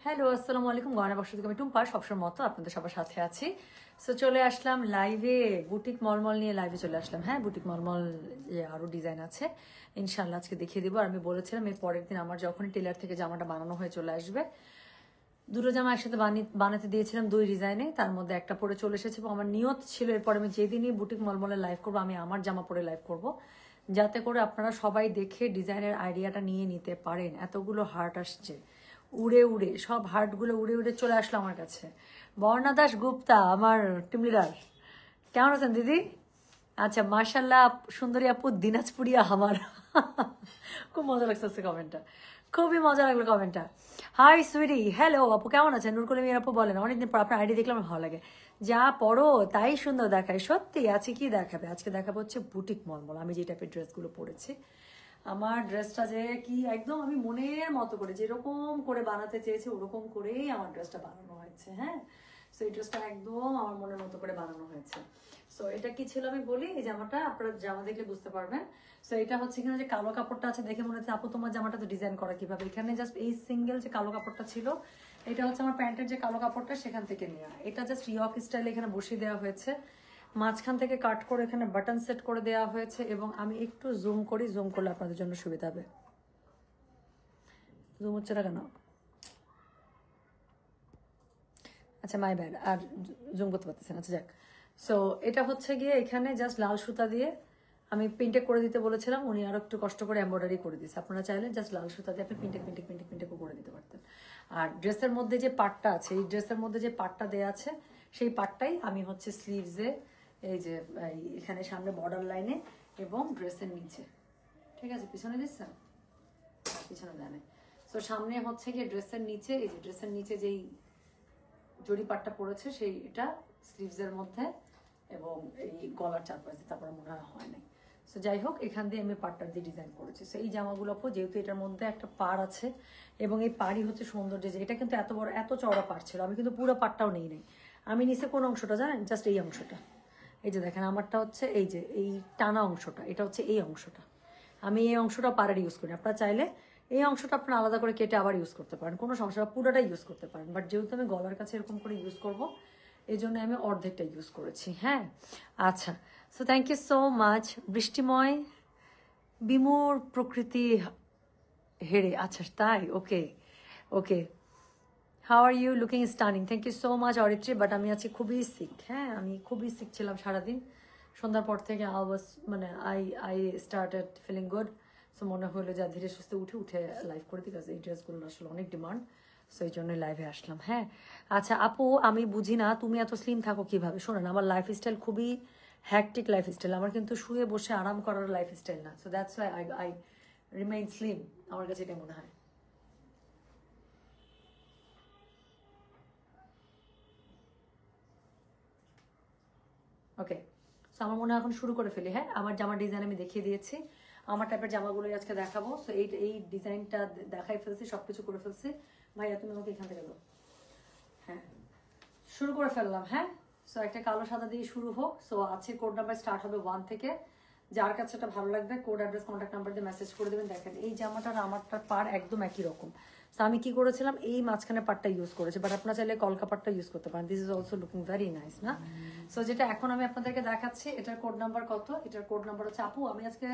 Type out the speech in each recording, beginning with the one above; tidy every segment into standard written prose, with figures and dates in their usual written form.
Hello, আসসালামু আলাইকুম। গয়না বক্স থেকে আমি টুম্পা, সবসময় মতো আপনাদের সবার সাথে আছি। সো চলে আসলাম লাইভে, বুটিক মলমল নিয়ে লাইভে চলে আসলাম। হ্যাঁ, বুটিক মলমল আরও ডিজাইন আছে, ইনশাল্লাহ আজকে দেখিয়ে দেবো। আর আমি বলেছিলাম এই পরের দিন আমার যখনই টেলার থেকে জামাটা বানানো হয়ে চলে আসবে, দুটো জামা একসাথে বানাতে দিয়েছিলাম 2 ডিজাইনে, তার মধ্যে একটা পরে চলে এসেছে। এবং আমার নিয়ত ছিল এরপরে আমি যেদিনই বুটিক মলমলে লাইভ করবো আমি আমার জামা পরে লাইভ করব, যাতে করে আপনারা সবাই দেখে ডিজাইনের আইডিয়াটা নিয়ে নিতে পারেন। এতগুলো হার্ট আসছে উড়ে উড়ে, সব হার্টগুলো উড়ে উড়ে চলে আসলো আমার কাছে। বর্ণা দাস গুপ্তা, আমার টিম লিডার, কেমন আছেন দিদি? আচ্ছা, মার্শাল্লাহ সুন্দরী আপু, দিনাজপুরিয়া আমার। খুব মজা লাগছে কমেন্টটা, খুবই মজা লাগলো কমেন্টটা। হাই সুইটি, হ্যালো আপু, কেমন আছেন? নুর কলিম আপু বলেন, অনেকদিন পর আপনার আইডি দেখলাম, ভালো লাগে। যা পড়ো তাই সুন্দর দেখায়, সত্যি। আছে কি দেখাবে? আজকে দেখাবো হচ্ছে বুটিক মলমল। আমি যে টাইপের ড্রেসগুলো পরেছি, আমার ড্রেসটা যে কি একদম আমি মনের মতো করে যেরকম করে বানাতে চেয়েছি ওরকম করেই আমার ড্রেসটা বানানো হয়েছে। হ্যাঁ, সো এই ড্রেসটা একদম আমার মনের মতো করে বানানো হয়েছে। সো এটা কি ছিল আমি বলি, এই জামাটা আপনারা জামা দেখলে বুঝতে পারবেন। সো এটা হচ্ছে এখানে যে কালো কাপড়টা আছে, দেখে মনে হচ্ছে আপু তোমার জামাটা তো ডিজাইন করা কিভাবে। এখানে জাস্ট এই সিঙ্গেল যে কালো কাপড়টা ছিল, এটা হচ্ছে আমার প্যান্টের যে কালো কাপড়টা সেখান থেকে নেওয়া। এটা জাস্ট ইয়ক স্টাইলে এখানে বসিয়ে দেওয়া হয়েছে, মাঝখান থেকে কাট করে এখানে বাটন সেট করে দেওয়া হয়েছে। এবং আমি একটু জুম করি, জুম করলে আপনাদের জন্য সুবিধা হবে। জুম হচ্ছে না কেন? আচ্ছা, মাই ব্যাড, আর জুম করতে পারতেছেন। আচ্ছা যাক, সো এটা হচ্ছে গিয়ে এখানে জাস্ট লাল সুতা দিয়ে আমি প্রিন্টেক করে দিতে বলেছিলাম, উনি আরো একটু কষ্ট করে এমব্রয়ডারি করে দিচ্ছে। আপনারা চাইলে জাস্ট লাল সুতা দিয়ে আপনি প্রিন্টেক করে দিতে পারতেন। আর ড্রেসের মধ্যে যে পাটটা আছে, এই ড্রেসের মধ্যে যে পাটটা দেওয়া আছে, সেই পাটটাই আমি হচ্ছে স্লিভসে, এই যে এখানে সামনে বর্ডার লাইনে এবং ড্রেসের নিচে, ঠিক আছে, পিছনে দিচ্ছেন, পিছনে দেয়। সো সামনে হচ্ছে গিয়ে ড্রেসের নিচে, এই যে ড্রেসের নিচে যেই জড়ি পাটটা পড়েছে সেইটা স্লিভসের মধ্যে এবং এই গলার চারপাশে, তারপরে মনে হয় নাই। সো যাই হোক, এখান দিয়ে আমি পাটটা দিয়ে ডিজাইন করেছি। সো এই জামাগুলো যেহেতু এটার মধ্যে একটা পাড় আছে এবং এই পাড়ই হচ্ছে সৌন্দর্য, যে এটা কিন্তু এত বড় এত চওড়া পাড় ছিল, আমি কিন্তু পুরো পাটটাও নেই নাই। আমি নিচে কোন অংশটা জানেন? জাস্ট এই অংশটা, এই যে দেখেন আমারটা হচ্ছে এই যে এই টানা অংশটা, এটা হচ্ছে এই অংশটা। আমি এই অংশটা পাড়ের ইউজ করি। আপনারা চাইলে এই অংশটা আপনার আলাদা করে কেটে আবার ইউজ করতে পারেন, কোনো সমস্যা, পুরোটাই ইউজ করতে পারেন। বাট যেহেতু আমি গলার কাছে এরকম করে ইউজ করব, এই জন্য আমি অর্ধেকটা ইউজ করেছি। হ্যাঁ, আচ্ছা, so thank you so much. বৃষ্টিময় বিমূর প্রকৃতি হেরে, আচ্ছা তাই, okay okay. How are you? Looking stunning, thank you so much Aritri. But আমি আছি খুবই সিক। হ্যাঁ, আমি খুবই সিক ছিলাম সারাদিন, সন্ধ্যার পর থেকে I started feeling good. So মনে হলো যে ধীরে সুস্থে উঠে লাইভ করে দিই, কাজ এই ড্রেসগুলো আসলে অনেক ডিমান্ড, সো এই জন্যই লাইভে আসলাম। হ্যাঁ, আচ্ছা আপু, আমি বুঝি না তুমি এত স্লিম থাকো কিভাবে। শোনেন, আমার লাইফস্টাইল খুবই হ্যাকটিক লাইফস্টাইল, আমার কিন্তু শুয়ে বসে আরাম করার লাইফস্টাইল না। So that's why I remain slim, আমার কাছে এটা মনে হয়। ওকে, সো আমার মনে হয় এখন শুরু করে ফেলি। হ্যাঁ, আমার জামার ডিজাইন আমি দেখিয়ে দিয়েছি, আমার টাইপের জামাগুলোই আজকে দেখাবো। সো এই ডিজাইনটা দেখাই ফেলছি, সবকিছু করে ফেলছি। ভাইয়া তুমি আমাকে এখান থেকে দাও। হ্যাঁ, শুরু করে ফেললাম। হ্যাঁ, সো একটা কালো সাদা দিয়ে শুরু হোক। সো আছে কোড নাম্বার স্টার্ট হবে 1 থেকে। যার কাছে এটা ভালো লাগবে কোড অ্যাড্রেস কন্ট্যাক্ট নাম্বার দিয়ে মেসেজ করে দেবেন। দেখেন এই জামাটার আমারটার পার একদম একই রকম। তো আমি কি করেছিলাম, এই মাঝখানে পাটটা ইউজ করেছি, বাট আপনারা চাইলে কলকা পাটটা ইউজ করতে পারেন। This is also looking very nice না? সো যেটা এখন আমি আপনাদেরকে দেখাচ্ছি, এটার কোড নাম্বার কত? এটার কোড নাম্বার হচ্ছে, আপু আমি আজকে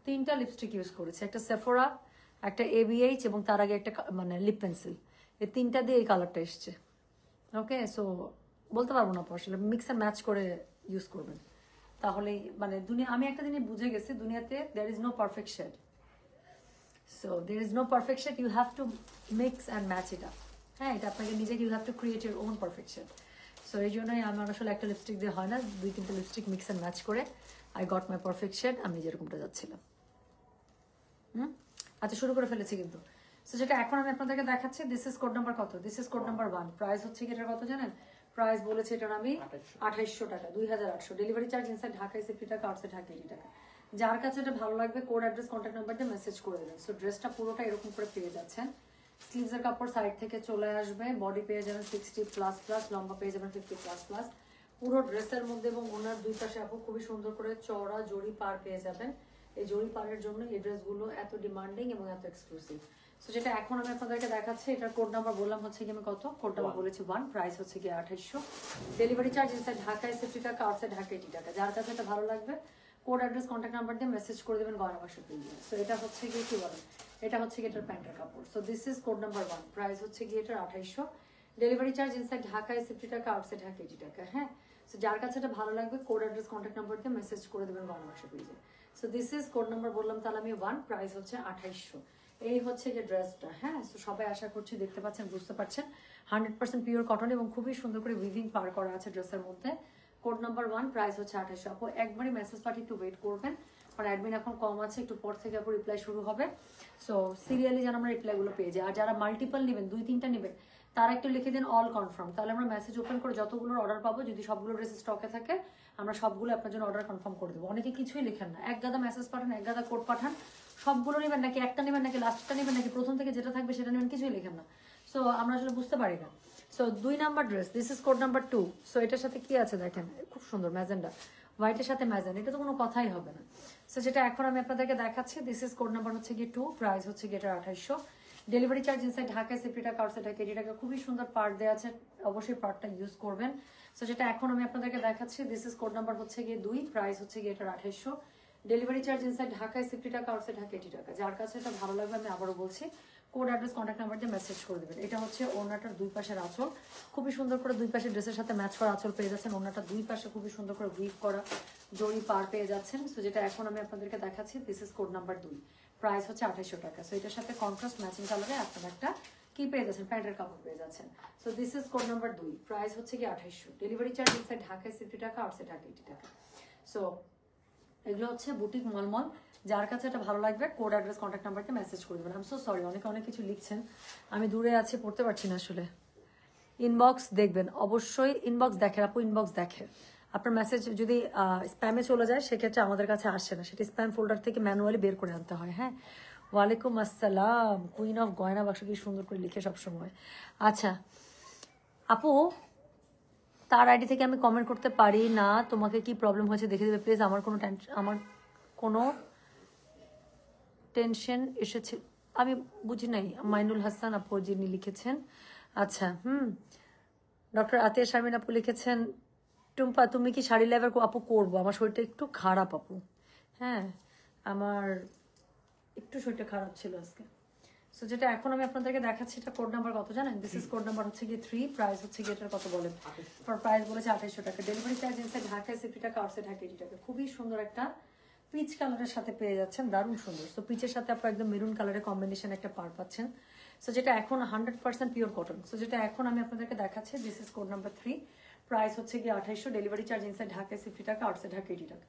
3টা লিপস্টিক ইউজ করেছি, একটা সেফোরা, একটা ABH এবং তার আগে একটা মানে লিপ পেন্সিল। এই 3টা দিয়ে এই কালারটা এসছে। ওকে, সো বলতে পারবো না আসলে, মিক্স অ্যান্ড ম্যাচ করে ইউজ করবেন, তাহলেই মানে দুনিয়া, আমি একটা জিনিস বুঝে গেছি, দুনিয়াতে there is no perfect shade. So there is no perfect shade, you have to mix and match it up. হ্যাঁ, এটা আপনাকে নিজেকে, you have to create your own perfect shade. So এই জন্যই আমার আসলে একটা লিপস্টিক দিয়ে হয় না, 2-3টে লিপস্টিক মিক্স অ্যান্ড ম্যাচ করে I got my perfect shade, আমি যেরকমটা যাচ্ছিলাম। আচ্ছা, শুরু করে ফেলেছি কিন্তু। সো যেটা এখন আমি আপনাদেরকে দেখাচ্ছি, দিস ইজ কোড নাম্বার কত? This is code number 1। Price হচ্ছে কি এটার কত জানেন? প্রাইস বলেছে এটার আমি 2800 টাকা, 2800। ডেলিভারি চার্জ ইনসাইড ঢাকায় 60 টাকা, আউটসাইড ঢাকা 80 টাকা। যার কাছে এটা ভালো লাগবে কোড অ্যাড্রেস কন্ট্যাক্ট নাম্বার দিয়ে মেসেজ করে দেবেন। সো ড্রেসটা পুরোটা এরকম করে পেয়ে যাচ্ছেন। স্লিভসের কাপড় সাইড থেকে চলে আসবে, বডি পেয়ে যাবেন 60++, লম্বা পেয়ে যাবেন 50++। পুরো ড্রেসের মধ্যে এবং ওনার দুই পাশে আপু খুবই সুন্দর করে চওড়া জড়ি পার পেয়ে যাবেন। এই জড়ি পাড়ের জন্য এই ড্রেসগুলো এত ডিমান্ডিং এবং এত এক্সক্লুসিভ। সো যেটা এখন আমি আপনাদেরকে দেখাচ্ছি, এটার কোড নাম্বার বললাম হচ্ছে কি আমি কত, কোড নাম্বার বলেছি 1, প্রাইস হচ্ছে কি 2800, ডেলিভারি চার্জ ইনসাইড ঢাকা 60 টাকা, আউটসাইড ঢাকা 80 টাকা। যার কাছে এটা ভালো লাগবে কোড অ্যাড্রেস কন্ট্যাক্ট নাম্বার দিয়ে মেসেজ করে দেবেন গয়না বাক্স পেজে। সো এটা হচ্ছে কি কি বলেন, এটা হচ্ছে কি এটার প্যান্টের কাপড়। So this is code number 1, price হচ্ছে কি এটার 2800, ডেলিভারি চার্জ ইনসাইড ঢাকা 60 টাকা, আউটসাইড ঢাকা 80 টাকা। হ্যাঁ, সো যার কাছে এটা ভালো লাগবে কোড অ্যাড্রেস কন্ট্যাক্ট নাম্বার দিয়ে মেসেজ করে দেবেন গয়না বাক্স পেজে। So this is code number বললাম তাহলে আমি 1, প্রাইস হচ্ছে 2800। এই হচ্ছে যে ড্রেসটা। হ্যাঁ, সো সবাই আশা করছি দেখতে পাচ্ছেন, বুঝতে পারছেন 100% পিওর কটন এবং খুবই সুন্দর করে উইভিং পার করা আছে ড্রেসের মধ্যে। কোড নাম্বার 1, প্রাইস হচ্ছে 2800। আপু একবারই মেসেজ পাঠিয়ে একটু ওয়েট করবেন, কারণ অ্যাডমিন এখন কম আছে, একটু পর থেকে আপু রিপ্লাই শুরু হবে। সো সিরিয়ালি যেন আমরা রিপ্লাইগুলো পেয়ে যাই। আর যারা মাল্টিপল নেবেন, 2-3টা নেবেন, তারা একটু লিখে দিন অল কনফার্ম, তাহলে আমরা মেসেজ ওপেন করে যতগুলোর অর্ডার পাবো, যদি সবগুলো ড্রেস স্টকে থাকে আমরা সবগুলো আপনার জন্য অর্ডার কনফার্ম করে দেবো। অনেকে কিছুই লেখেন না, এক গাদা মেসেজ পাঠান, এক গাদা কোড পাঠান, সবগুলো নেবেন নাকি একটা নেবেন নাকি লাস্টটা নেবেন নাকি প্রথম থেকে যেটা থাকবে সেটা নেবেন, কিছুই লেখেন না। সো আমরা আসলে বুঝতে পারি না। So 2 number dress, this is code number 2। So এটার সাথে কি আছে দেখেন, খুব সুন্দর ম্যাজেন্ডা, হোয়াইটের সাথে ম্যাজেন্ডা, এটা তো কোনো কথাই হবে না। সো যেটা এখন আমি আপনাদেরকে দেখাচ্ছি, দিস ইজ কোড নাম্বার হচ্ছে গিয়ে 2, প্রাইস হচ্ছে গিয়ে এটা 2800, ডেলিভারি চার্জ ইনসাইড ঢাকায় 60 টাকা, আউটসাইড ঢাকা 80 টাকা। খুবই সুন্দর পার্ট দেওয়া আছে, অবশ্যই পার্টটা ইউজ করবেন। সো যেটা এখন আমি আপনাদেরকে দেখাচ্ছি, দিস ইজ কোড নাম্বার হচ্ছে গিয়ে 2, প্রাইস হচ্ছে গিয়ে এটা 2800, ডেলিভারি চার্জ ইনসাইড ঢাকায় 60 টাকা, আউটসাইড ঢাকা 80 টাকা। যার কাছে এটা ভালো লাগবে আমি আবারও বলছি কোড অ্যাড্রেস কন্ট্যাক্ট নাম্বার দিয়ে মেসেজ করে দেবেন। এটা হচ্ছে ওড়নাটার দুই পাশের আঁচল, খুবই সুন্দর করে দুই পাশের ড্রেসের সাথে ম্যাচ করা আঁচল পেয়ে যাচ্ছেন। ওড়নাটা দুই পাশে খুবই সুন্দর করে উইভ করা জড়ি পার পেয়ে যাচ্ছেন। সো যেটা এখন আমি আপনাদেরকে দেখাচ্ছি, this is code number 2, price হচ্ছে 2800 টাকা। সো এটার সাথে কন্ট্রাস্ট ম্যাচিং কালারে আপনারা একটা কি পেয়ে যাচ্ছেন, প্যান্টের কাপড় পেয়ে যাচ্ছেন। So this is code number 2, price হচ্ছে কি 2800, ডেলিভারি চার্জ ইনসাইড ঢাকায় 60 টাকা, আউটসাইড ঢাকা 80 টাকা। সো এগুলো হচ্ছে বুটিক মলমল। যার কাছে এটা ভালো লাগবে কোড অ্যাড্রেস কন্ট্যাক্ট নাম্বারকে মেসেজ করে দেবেন। আই এম সো সরি, অনেক কিছু লিখছেন, আমি দূরে আছি পড়তে পারছি না আসলে। ইনবক্স দেখবেন, অবশ্যই ইনবক্স দেখেন আপু, ইনবক্স দেখে। আপনার মেসেজ যদি স্প্যামে চলে যায় সেক্ষেত্রে আমাদের কাছে আসে না, সেটা স্প্যাম ফোল্ডার থেকে ম্যানুয়ালি বের করে আনতে হয়। হ্যাঁ, ওয়ালাইকুম আসসালাম, কুইন অফ গয়না বাক্স, কি সুন্দর করে লিখে সবসময়। আচ্ছা আপু, তার আইডি থেকে আমি কমেন্ট করতে পারি না, তোমাকে কি প্রবলেম হয়েছে দেখে দেবে প্লিজ। আমার কোনো টেনশন এসেছে, আমি বুঝি নাই। মাইনুল হাসান আপু যিনি লিখেছেন। আচ্ছা ডক্টর আতিয়া শারমিন আপু লিখেছেন, টুম্পা তুমি কি শাড়ি লাইভ আপু করবো, আমার শরীরটা একটু খারাপ আপু। হ্যাঁ, আমার একটু শরীরটা খারাপ ছিল আজকে। সো যেটা এখন আমি আপনাদেরকে দেখাচ্ছি, এটা কোড নাম্বার কত জানেন, দিস ইজ কোড নাম্বার হচ্ছে গিয়ে 3, প্রাইস হচ্ছে গিয়ে এটার কত বলেন, প্রাইস বলেছে 2800 টাকা, ডেলিভারি চার্জ ইনসাইড ঢাকায় 60 টাকা, আউটসাইড ঢাকা 80 টাকা। খুবই সুন্দর একটা পিচ কালারের সাথে পেয়ে যাচ্ছেন, দারুণ সুন্দর। সো পিচের সাথে আপনার একদম মেরুন কালারের কম্বিনেশন একটা পার পাচ্ছেন। সো যেটা এখন 100% পিওর কটন। সো যেটা এখন আমি আপনাদেরকে দেখাচ্ছি, this is code number 3, price হচ্ছে গিয়ে 2800, ডেলিভারি চার্জ ইনসাইড ঢাকায় 60 টাকা, আউটসাইড ঢাকা 80 টাকা।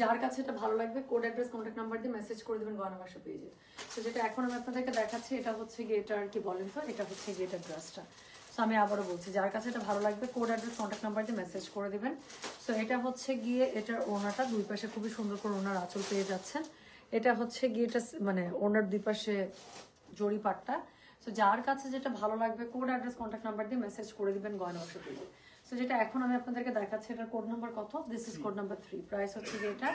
যার কাছে এটা ভালো লাগবে কোড অ্যাড্রেস কন্ট্যাক্ট নাম্বার দিয়ে মেসেজ করে দেবেন গয়না বাক্স পেজে। তো যেটা এখন আমি আপনাদেরকে দেখাচ্ছি, এটা হচ্ছে গিয়ে এটার কি বলেন তো, এটা হচ্ছে গিয়ে এটার ড্রেসটা। সো আমি আবারও বলছি, যার কাছে এটা ভালো লাগবে কোড অ্যাড্রেস কন্ট্যাক্ট নাম্বার দিয়ে মেসেজ করে দেবেন। সো এটা হচ্ছে গিয়ে এটার ওড়নাটা, দুই পাশে খুবই সুন্দর করে ওড়নার আঁচল পেয়ে যাচ্ছেন। এটা হচ্ছে গিয়ে এটা মানে ওড়নার দুই পাশে জড়ি পাটটা। সো যার কাছে যেটা ভালো লাগবে কোড অ্যাড্রেস কন্ট্যাক্ট নাম্বার দিয়ে মেসেজ করে দিবেন গয়না বাক্স পেজে। সো যেটা এখন আমি আপনাদেরকে দেখাচ্ছি, এটার কোড নাম্বার কত, this is code number 3, price হচ্ছে গিয়ে এটা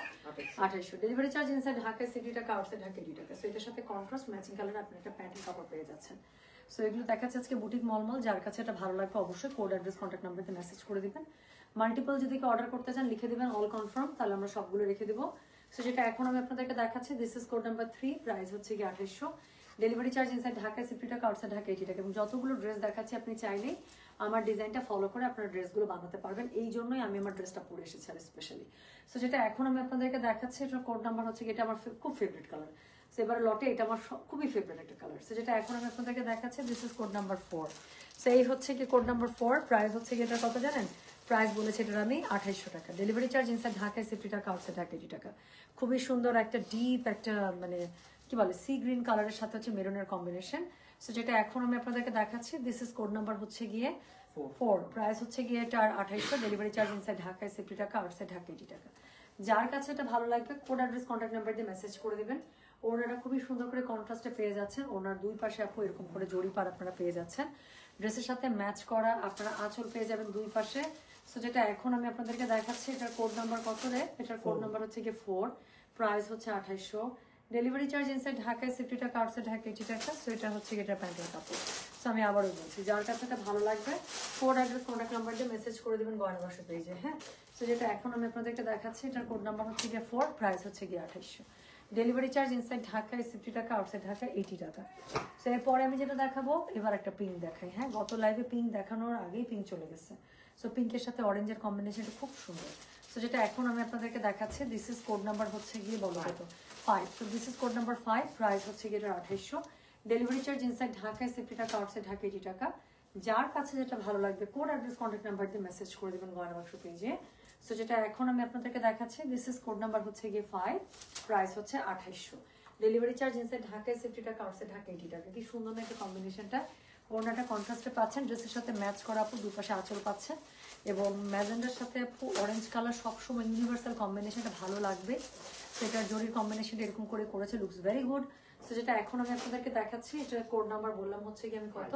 2800, ডেলিভারি চার্জ ইনসাইড ঢাকায় 60 টাকা, আউটসাইড ঢাকা 80 টাকা। সো এটার সাথে কন্ট্রাস্ট ম্যাচিং কালার আপনি একটা প্যান্টের কাপড় পেয়ে যাচ্ছেন। সো এগুলো দেখাচ্ছে আজকে বুটিক মলমল। যার কাছে এটা ভালো লাগবে অবশ্যই কোড অ্যাড্রেস কন্ট্যাক্ট নাম্বারতে মেসেজ করে দিবেন। মাল্টিপল যদি অর্ডার করতে চান লিখে দিবেন অল কনফার্ম, তাহলে আমরা সবগুলো রেখে দেবো। সো যেটা এখন আমি আপনাদেরকে দেখাচ্ছি, this is code number 3, price হচ্ছে গিয়ে 2800, ডেলিভারি চার্জ ইনসাইড ঢাকায় 60 টাকা, আউটসাইড ঢাকা 80 টাকা। এবং যতগুলো ড্রেস দেখাচ্ছি আপনি চাইলেই আমার ডিজাইনটা ফলো করে আপনার ড্রেসগুলো বানাতে পারবেন। এই জন্যই আমি আমার ড্রেসটা পরে এসেছি আর স্পেশালি। সো যেটা এখন আমি আপনাদেরকে দেখাচ্ছি, এটার কোড নাম্বার হচ্ছে এটা আমার খুব ফেভারিট কালার। সো এবার লটে এটা আমার খুবই ফেভারিট একটা কালার। সো যেটা এখন আমি আপনাদেরকে দেখাচ্ছি, this is code number 4। So এই হচ্ছে কি কোড নাম্বার 4, প্রাইস হচ্ছে কি এটা কত জানেন, প্রাইস বলেছে এটার আমি 2800 টাকা, ডেলিভারি চার্জ ইনসাইড ঢাকায় 60 টাকা, আউটসাইড ঢাকা 80 টাকা। খুবই সুন্দর একটা ডিপ একটা মানে কি বলে সি গ্রিন কালারের সাথে হচ্ছে মেরুনের কম্বিনেশন। সো যেটা এখন আমি আপনাদেরকে দেখাচ্ছি, দিস ইজ কোড নাম্বার হচ্ছে গিয়ে 4, প্রাইস হচ্ছে গিয়ে এটা 2800, ডেলিভারি চার্জ ইনসাইড ঢাকায় 60 টাকা, আউটসাইড ঢাকা 80 টাকা। যার কাছে এটা ভালো লাগবে কোড অ্যাড্রেস কন্ট্যাক্ট নাম্বার দিয়ে মেসেজ করে দিবেন। ওনারা খুবই সুন্দর করে কন্ট্রাস্টে পেয়ে যাচ্ছেন, ওনার দুই পাশে আপু এরকম করে জড়ি পার আপনারা পেয়ে যাচ্ছেন, ড্রেসের সাথে ম্যাচ করা আপনারা আঁচল পেয়ে যাবেন দুই পাশে। সো যেটা এখন আমি আপনাদেরকে দেখাচ্ছি, এটার কোড নাম্বার কত রে, এটার কোড নাম্বার হচ্ছে গিয়ে 4, প্রাইস হচ্ছে 2800, ডেলিভারি চার্জ ইনসাইড ঢাকায় 60 টাকা, আউটসাইড ঢাকা 80 টাকা। সো এটা হচ্ছে এটা প্যান্টের কাপড়। সো আমি আবারও বলছি, যার কাছে এটা ভালো লাগবে কোড অ্যাড্রেস কন্ট্যাক্ট নাম্বার দিয়ে মেসেজ করে দেবেন গয়না বাক্স পেজে। হ্যাঁ, সো যেটা এখন আমি আপনাদেরকে দেখাচ্ছি, এটার কোড নাম্বার হচ্ছে গিয়ে 4, প্রাইস হচ্ছে গিয়ে 2800। ডেলিভারি চার্জ ইনসাইড ঢাকায় 60 টাকা, আউটসাইড ঢাকায় 80 টাকা। সো এরপরে আমি যেটা দেখাবো, এবার একটা পিঙ্ক দেখাই। হ্যাঁ, গত লাইভে পিঙ্ক দেখানোর আগেই পিঙ্ক চলে গেছে। সো পিঙ্কের সাথে অরেঞ্জের কম্বিনেশনটা খুব সুন্দর। সো যেটা এখন আমি আপনাদেরকে দেখাচ্ছি, দিস ইজ কোড নাম্বার হচ্ছে গিয়ে বলো কত, 5। So this is code number 5, price হচ্ছে গিয়ে এটা 2800। ডেলিভারি চার্জ ইনসাইড ঢাকায় 60 টাকা, আউটসাইড ঢাকা 80 টাকা। যার কাছে যেটা ভালো লাগবে কোড অ্যাড্রেস কন্ট্যাক্ট নাম্বার দিয়ে মেসেজ করে দেবেন গয়না বাক্স পেজে। সো যেটা এখন আমি আপনাদেরকে দেখাচ্ছি, দিস ইজ কোড নাম্বার হচ্ছে গিয়ে 5, প্রাইস হচ্ছে 2800। ডেলিভারি চার্জ ইনসাইড ঢাকায় 60 টাকা, আউটসাইড ঢাকা 80 টাকা। কি সুন্দর না একটা কম্বিনেশনটা। ওড়নাটা কন্ট্রাস্টে পাচ্ছেন, ড্রেসের সাথে ম্যাচ করা আপু, দুপাশে আঁচল পাচ্ছেন এবং ম্যাজেন্ডার সাথে আপু অরেঞ্জ কালার সবসময় ইউনিভার্সাল কম্বিনেশনটা ভালো লাগবে। সেটার জরির কম্বিনেশনটা এরকম করে করেছে, লুকস ভেরি গুড। সো যেটা এখন আমি আপনাদেরকে দেখাচ্ছি, এটার কোড নাম্বার বললাম হচ্ছে গিয়ে আমি কত,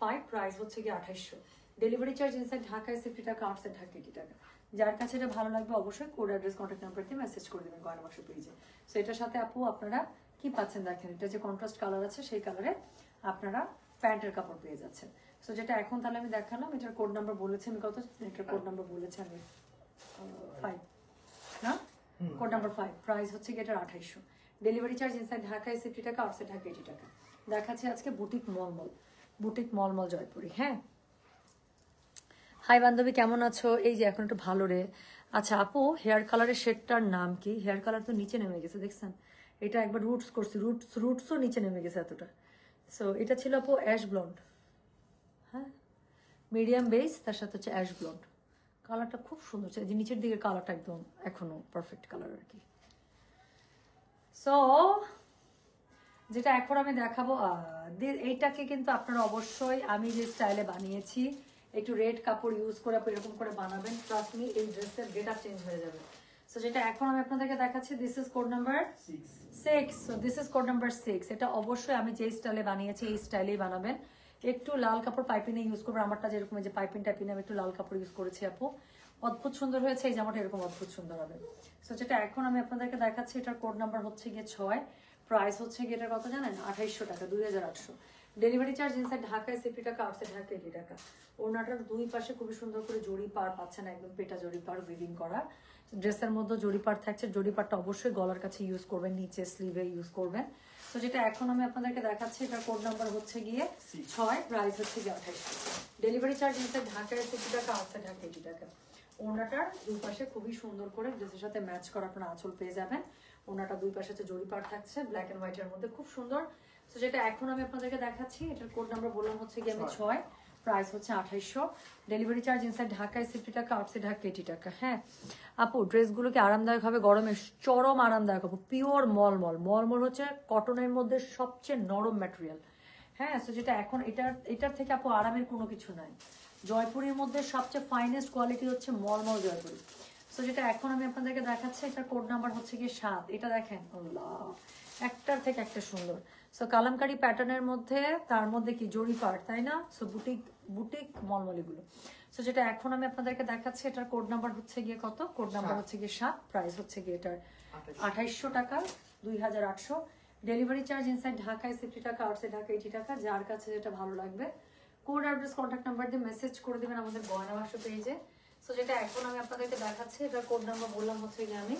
5, প্রাইস হচ্ছে গিয়ে 2800। ডেলিভারি চার্জ ইনসাইড ঢাকায় 60 টাকা, আউটসাইড ঢাকা 80 টাকা। যার কাছে এটা ভালো লাগবে অবশ্যই কোড অ্যাড্রেস কন্ট্যাক্ট নাম্বার দিয়ে মেসেজ করে দেবেন গয়না বাক্স পেজে। সো এটার সাথে আপু আপনারা কি পাচ্ছেন দেখেন, এটা যে কন্ট্রাস্ট কালার আছে সেই কালারে আপনারা প্যান্টের কাপড় পেয়ে যাচ্ছেন। সো যেটা এখন তাহলে আমি দেখালাম, এটার কোড নাম্বার বলেছি আমি কত, এটার কোড নাম্বার বলেছি আমি 5 না, কোড নাম্বার 5, প্রাইস হচ্ছে গিয়ে এটার 2800। ডেলিভারি চার্জ ইনসাইড ঢাকায় 60 টাকা, আউটসাইড ঢাকা 80 টাকা। দেখাচ্ছি আজকে বুটিক মলমল জয়পুরি। হ্যাঁ, হাই বান্ধবী, কেমন আছো? এই যে এখন একটু ভালো রে। আচ্ছা আপু, হেয়ার কালারের শেডটার নাম কি? হেয়ার কালার তো নিচে নেমে গেছে, দেখছেন? এটা একবার রুটস করছি, রুটসও নিচে নেমে গেছে এতটা। সো এটা ছিল আপু অ্যাশ ব্লন্ড। হ্যাঁ, মিডিয়াম বেস, তার সাথে হচ্ছে অ্যাশ ব্লন্ড। কালারটা খুব সুন্দর, যে নিচের দিকে কালারটা একদম এখনো পারফেক্ট কালার আর কি। সো যেটা এখন আমি দেখাবো, এইটাকে কিন্তু আপনারা অবশ্যই আমি যে স্টাইলে বানিয়েছি, একটু রেড কাপড় ইউজ করে এরকম করে বানাবেন, ট্রাস্ট মি এই ড্রেসের গেটআপ চেঞ্জ হয়ে যাবে। সো যেটা এখন আমি আপনাদেরকে দেখাচ্ছি, this is code number 6। So this is code number 6। এটা অবশ্যই আমি যে স্টাইলে বানিয়েছি এই স্টাইলেই বানাবেন। একটু লাল কাপড় পাইপিনে ইউজ করবেন, আমারটা যেরকম যে পাইপিন টাইপিনে আমি একটু লাল কাপড় ইউজ করেছি আপু, অদ্ভুত সুন্দর হয়েছে। এই জামাটা এরকম অদ্ভুত সুন্দর হবে। সো যেটা এখন আমি আপনাদেরকে দেখাচ্ছি, এটার কোড নাম্বার হচ্ছে গিয়ে 6, প্রাইস হচ্ছে গিয়ে এটার কত জানেন, 2800 টাকা, 2800। ডেলিভারি চার্জ ইনসাইড ঢাকায় 60 টাকা, আউটসাইড ঢাকা 80 টাকা। ওড়নাটার দুই পাশে খুবই সুন্দর করে জরি পার পাচ্ছেন, একদম পেটা জরি পার উইভিং করা। ড্রেসের মধ্যে জরি পার থাকছে, জরি পারটা অবশ্যই গলার কাছে ইউজ করবেন, নিচে স্লিভে ইউজ করবেন। তো যেটা এখন আমি আপনাদেরকে দেখাচ্ছি, এটার কোড নাম্বার হচ্ছে গিয়ে 6, প্রাইস হচ্ছে গিয়ে 2800। ডেলিভারি চার্জ ইনসাইড ঢাকায় 60 টাকা, আউটসাইড ঢাকা 80 টাকা। ওড়নাটার দুই পাশে খুবই সুন্দর করে ড্রেসের সাথে ম্যাচ করা আপনারা আঁচল পেয়ে যাবেন। ওড়নাটা দুই পাশে হচ্ছে জরি পার থাকছে, ব্ল্যাক এন্ড হোয়াইটের মধ্যে খুব সুন্দর। তো যেটা এখন আমি আপনাদেরকে দেখাচ্ছি, এটার কোড নাম্বার বললাম হচ্ছে গিয়ে আমি 6, প্রাইস হচ্ছে 2800। ডেলিভারি চার্জ ইনসাইড ঢাকায় 60 টাকা, আউটসাইড ঢাকা 80 টাকা। হ্যাঁ আপু, ড্রেসগুলোকে আরামদায়ক হবে, গরমে চরম আরামদায়ক হবে। পিওর মলমল হচ্ছে কটনের মধ্যে সবচেয়ে নরম ম্যাটেরিয়াল। হ্যাঁ, তো যেটা এখন এটার থেকে আপু আরামের কোনো কিছু নাই। জয়পুরের মধ্যে সবচেয়ে ফাইনেস্ট কোয়ালিটি হচ্ছে মলমল জয়পুরি। সো যেটা এখন আমি আপনাদেরকে দেখাচ্ছি, এটার কোড নাম্বার হচ্ছে গিয়ে 7। এটা দেখেন, আল্লাহ, একটার থেকে একটা সুন্দর। সো কালামকারী প্যাটার্নের মধ্যে, তার মধ্যে কি জরি পার্ট, তাই না? So boutique মলমলিগুলো। সো যেটা এখন আমি আপনাদেরকে দেখাচ্ছি, এটার কোড নাম্বার হচ্ছে গিয়ে কত, কোড নাম্বার হচ্ছে গিয়ে 7, প্রাইস হচ্ছে গিয়ে এটার 2800 টাকা, 2800। ডেলিভারি চার্জ ইনসাইড ঢাকায় 60 টাকা, আউটসাইড ঢাকা 80 টাকা। যার কাছে যেটা ভালো লাগবে কোড অ্যাড্রেস কন্ট্যাক্ট নাম্বার দিয়ে মেসেজ করে দেবেন আমাদের গয়না বাক্স পেজে। সো যেটা এখন আমি আপনাদেরকে দেখাচ্ছি, এটার কোড নাম্বার বললাম হচ্ছে গিয়ে আমি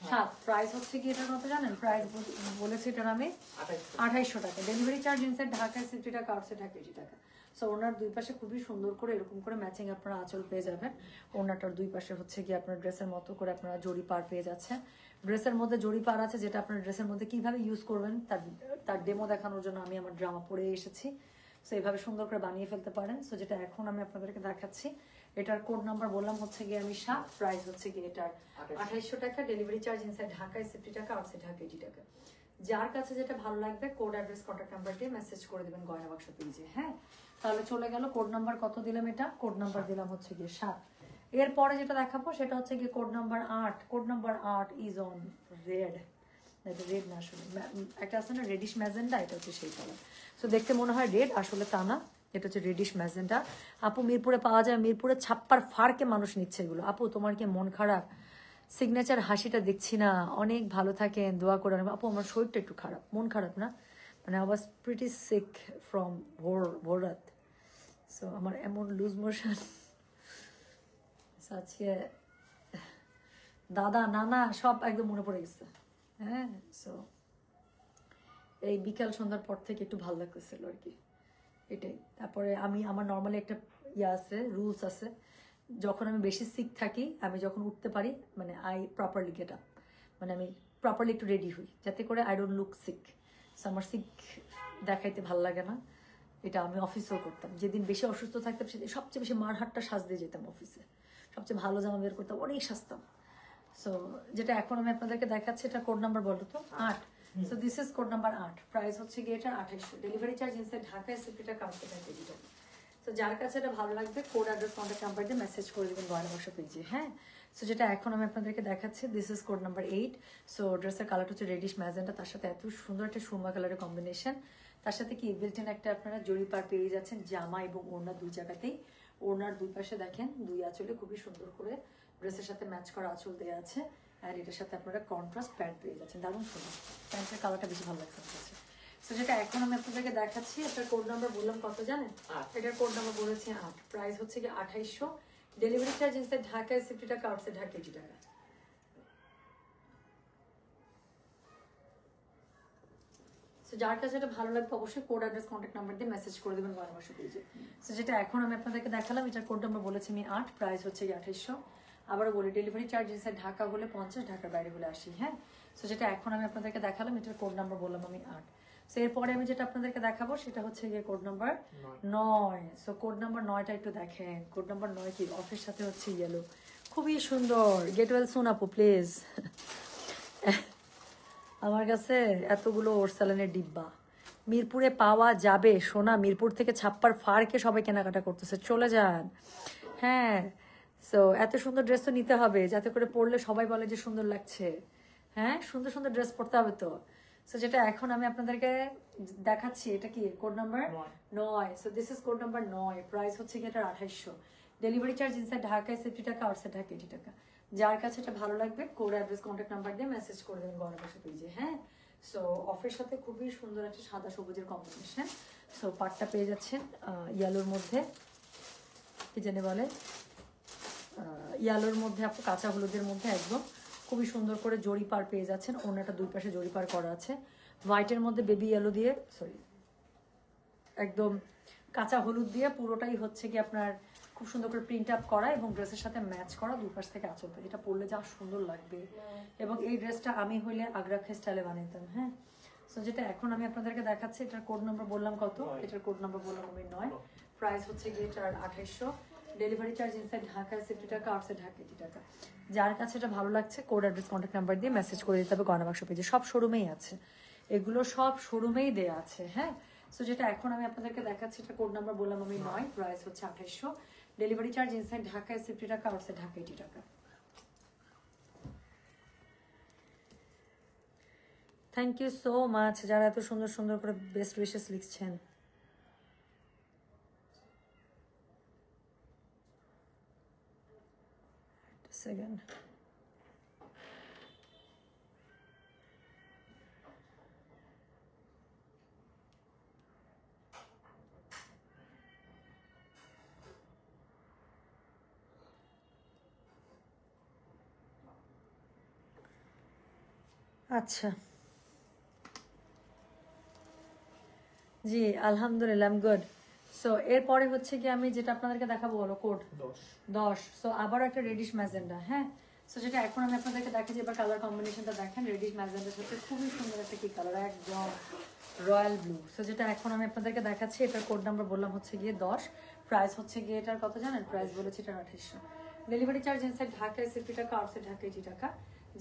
7, প্রাইস হচ্ছে কি এটার কত জানেন, প্রাইস বলেছি এটার আমি 2800 টাকা। ডেলিভারি চার্জ ইনসাইড ঢাকায় 60 টাকা, আউটসাইড ঢাকা 80 টাকা। সো ওনার দুই পাশে খুবই সুন্দর করে এরকম করে ম্যাচিং আপনারা আঁচল পেয়ে যাবেন। ওনাটার দুই পাশে হচ্ছে গিয়ে আপনার ড্রেসের মতো করে আপনারা জরি পার পেয়ে যাচ্ছেন। ড্রেসের মধ্যে জরি পার আছে, যেটা আপনার ড্রেসের মধ্যে কিভাবে ইউজ করবেন তার ডেমো দেখানোর জন্য আমি আমার ড্রামা পরে এসেছি। সো এইভাবে সুন্দর করে বানিয়ে ফেলতে পারেন। সো যেটা এখন আমি আপনাদেরকে দেখাচ্ছি, এটার কোড নাম্বার বললাম হচ্ছে গিয়ে আমি 7, প্রাইস হচ্ছে গিয়ে এটার 2800 টাকা। ডেলিভারি চার্জ ইনসাইড ঢাকায় 60 টাকা, আউটসাইড ঢাকা 80 টাকা। যার কাছে যেটা ভালো লাগবে কোড অ্যাড্রেস কন্ট্যাক্ট নাম্বার দিয়ে মেসেজ করে দেবেন গয়না বাক্স পেজে। হ্যাঁ, তাহলে চলে গেল কোড নাম্বার কত দিলাম, এটা কোড নাম্বার দিলাম হচ্ছে গিয়ে 7। এরপরে যেটা দেখাবো সেটা হচ্ছে গিয়ে code number 8। Code number 8 is on red. এটা রেড না, আসলে একটা আছে না রেডিশ ম্যাজেন্ডা, এটা হচ্ছে সেই কালার। সো দেখতে মনে হয় রেড, আসলে তা না, এটা হচ্ছে রেডিশ ম্যাজেন্ডা। আপু মিরপুরে পাওয়া যায়, মিরপুরে ছাপ্পার ফারকে মানুষ নিচ্ছে এগুলো। আপু তোমার কি মন খারাপ? সিগনেচার হাসিটা দেখছি না, অনেক ভালো থাকেন, দোয়া করে। আপু আমার শরীরটা একটু খারাপ, মন খারাপ না, মানে I was pretty sick from ভোররাত। সো আমার এমন লুজ মোশন আজকে, দাদা নানা সব একদম মনে পড়ে গেছে। হ্যাঁ, সো এই বিকাল সন্ধ্যার পর থেকে একটু ভালো লাগতেছিল আর কি, এটাই। তারপরে আমার নর্মালি একটা আছে, রুলস আছে, যখন আমি বেশি সিক থাকি, আমি যখন উঠতে পারি, মানে আই প্রপারলি গেট আপ, মানে আমি প্রপারলি একটু রেডি হই, যাতে করে I don't look sick. So আমার সিক দেখাইতে ভাল লাগে না, এটা আমি অফিসেও করতাম। যেদিন বেশি অসুস্থ থাকতাম সেদিন সবচেয়ে বেশি মারহাটটা সাজ দিয়ে যেতাম অফিসে, সবচেয়ে ভালো জামা বের করতাম, অনেক সাজতাম। সো যেটা এখন আমি আপনাদেরকে দেখাচ্ছি, এটা কোড নাম্বার বলো তো, 8। So this is code number 8, price হচ্ছে গিয়ে এটা 2800, ডেলিভারি চার্জ ইনসাইড ঢাকা এসএপিটা কাউন্টার ডিজিটাল। তো যার কাছে এটা ভালো লাগবে, কোড অ্যাড্রেস কন্ট্যাক্ট নাম্বার দিয়ে মেসেজ করে দেবেন গয়না বর্ষা পেজে। হ্যাঁ, সো যেটা এখন আমি আপনাদেরকে দেখাচ্ছি, this is code number 8। So ড্রেসের কালারটা হচ্ছে রেডিশ ম্যাজেন্টা, তার সাথে এত সুন্দর একটা সুরমা কালারের কম্বিনেশন, তার সাথে কি বিল্ট-ইন একটা আপনারা জরি পার পেয়ে যাচ্ছেন, জামা এবং ওড়না দুই জায়গাতেই। ওড়নার দুই পাশে দেখেন দুই আঁচলে খুবই সুন্দর করে ড্রেসের সাথে ম্যাচ করা আঁচল দেওয়া আছে, আর এটার সাথে আপনারা কন্ট্রাস্ট প্যান্ট পেয়ে যাচ্ছেন, দারুণ সুন্দর। প্যান্টের কালারটা বেশি ভালো লাগছে আমার কাছে। সো যেটা এখন আমি আপনাদেরকে দেখাচ্ছি, এটার কোড নাম্বার বললাম কত জানেন? এটার কোড নাম্বার বলেছি 8, প্রাইস হচ্ছে কি 2800, ডেলিভারি চার্জ ইনসাইড ঢাকায় 60 টাকা, আউটসাইড ঢাকা 80 টাকা। সো যার কাছে এটা ভালো লাগবে অবশ্যই কোড অ্যাড্রেস কন্ট্যাক্ট নাম্বার দিয়ে মেসেজ করে দেবেন গয়না বর্ষা পেজে। সো যেটা এখন আমি আপনাদেরকে দেখালাম, এটার কোড নাম্বার বলেছি আমি 8, প্রাইস হচ্ছে কি 2800। আবারও বলি, ডেলিভারি চার্জ ইনসাইড ঢাকা হলে 50, ঢাকার বাইরে হলে 80। হ্যাঁ, সো যেটা এখন আমি আপনাদেরকে দেখালাম, এটার কোড নাম্বার বললাম আমি 8। সো এরপরে আমি যেটা আপনাদেরকে দেখাবো সেটা হচ্ছে গিয়ে code number 9। So code number 9টা একটু দেখেন, কোড নাম্বার 9 কি অফের সাথে হচ্ছে ইয়েলো, খুবই সুন্দর। গেট ওয়েল সুন আপু প্লিজ। আমার কাছে এতগুলো ওরসালানের ডিব্বা মিরপুরে পাওয়া যাবে সোনা, মিরপুর থেকে ছাপ্পার ফারকে সবাই কেনাকাটা করতেছে, চলে যান। হ্যাঁ, সো এত সুন্দর ড্রেস তো নিতে হবে, যাতে করে পরলে সবাই বলে যে সুন্দর লাগছে। হ্যাঁ, সুন্দর সুন্দর ড্রেস পরতে হবে তো। সো যেটা এখন আমি আপনাদেরকে দেখাচ্ছি, এটা কি code number 9। So this is code number 9, price হচ্ছে কি এটা 2800, ডেলিভারি চার্জ ইনসাইড ঢাকায় 60 টাকা, আউটসাইড ঢাকা 80 টাকা। যার কাছে এটা ভালো লাগবে, কোড অ্যাড্রেস কন্ট্যাক্ট নাম্বার দিয়ে মেসেজ করে দেবেন গয়না বর্ষা পেজে। হ্যাঁ, সো অফের সাথে খুবই সুন্দর একটা সাদা সবুজের কম্বিনেশন। সো পাটটা পেয়ে যাচ্ছেন ইয়েলোর মধ্যে, কি জানে বলে, ইয়েলোর মধ্যে আপু কাঁচা হলুদের মধ্যে একদম খুবই সুন্দর করে জরি পার পেয়ে যাচ্ছেন, ওনাটা দুই পাশে জরি পার করা আছে, হোয়াইটের মধ্যে বেবি ইয়েলো দিয়ে, সরি একদম কাঁচা হলুদ দিয়ে পুরোটাই হচ্ছে কি আপনার খুব সুন্দর করে প্রিন্ট আপ করা এবং ড্রেসের সাথে ম্যাচ করা, দুই পাশ থেকে আঁচল, এটা পরলে যা সুন্দর লাগবে। এবং এই ড্রেসটা আমি হইলে আগ্রাখে স্টাইলে বানাইতাম। হ্যাঁ, সো যেটা এখন আমি আপনাদেরকে দেখাচ্ছি, এটার কোড নাম্বার বললাম কত, এটার কোড নাম্বার বললাম আমি 9, প্রাইস হচ্ছে গিয়ে এটার 2800, ডেলিভারি চার্জ ইনসাইড ঢাকায় 60 টাকা, আউটসাইড ঢাকা 80 টাকা। যার কাছে এটা ভালো লাগছে, কোড অ্যাড্রেস কন্ট্যাক্ট নাম্বার দিয়ে মেসেজ করে দিতে হবে গয়না বর্ষা পেজে। সব শোরুমেই আছে, এগুলো সব শোরুমেই দেয়া আছে। হ্যাঁ, সো যেটা এখন আমি আপনাদেরকে দেখাচ্ছি, এটা কোড নাম্বার বললাম আমি 9, প্রাইস হচ্ছে 2800, ডেলিভারি চার্জ ইনসাইড ঢাকায় 60 টাকা, আউটসাইড ঢাকা 80 টাকা। থ্যাংক ইউ সো মাচ যারা এত সুন্দর সুন্দর করে বেস্ট উইশেস লিখছেন। সেকেন্ড, আচ্ছা জি আলহামদুলিল্লাহ, আই এম গুড। সো এরপরে হচ্ছে কি আমি যেটা আপনাদেরকে দেখাবো হলো কোড 10। সো আবারও একটা রেডিশ ম্যাজেন্ডা। হ্যাঁ, সো যেটা এখন আমি আপনাদেরকে দেখাচ্ছি, এবার কালার কম্বিনেশনটা দেখেন, রেডিশ ম্যাজেন্ডার সাথে খুবই সুন্দর একটা কি কালার, একদম রয়্যাল ব্লু। সো যেটা এখন আমি আপনাদেরকে দেখাচ্ছি, এটার কোড নাম্বার বললাম হচ্ছে গিয়ে 10, প্রাইস হচ্ছে গিয়ে এটার কত জানেন? প্রাইস বলেছি এটার 2800, ডেলিভারি চার্জ ইনসাইড ঢাকায় 60 টাকা, আউটসাইড ঢাকা 80 টাকা।